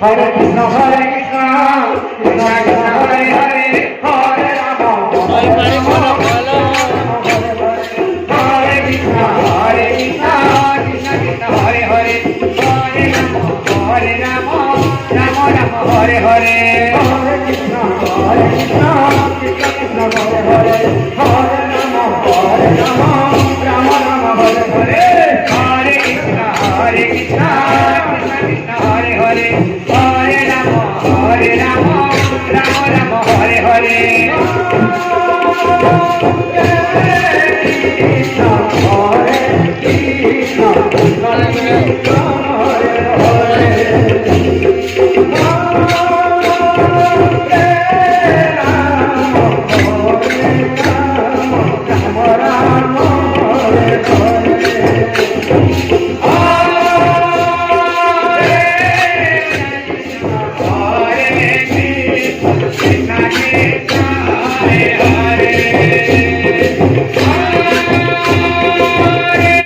Hare Krishna, Hare Krishna, Krishna Krishna, Hare Hare, Hare Rama, Hare Rama, Hare Krishna, Hare Krishna, Krishna Krishna, Hare Hare, Hare Rama, Hare Rama, Rama Rama, Hare Hare, Hare Krishna, Hare Krishna, Krishna Krishna, Hare Hare, Hare Rama, Hare Rama, Rama Rama, Hare Hare, Hare Krishna, Hare Krishna, Krishna Krishna, Hare Hare. Hare Rama, Rama Rama, Hare Hare.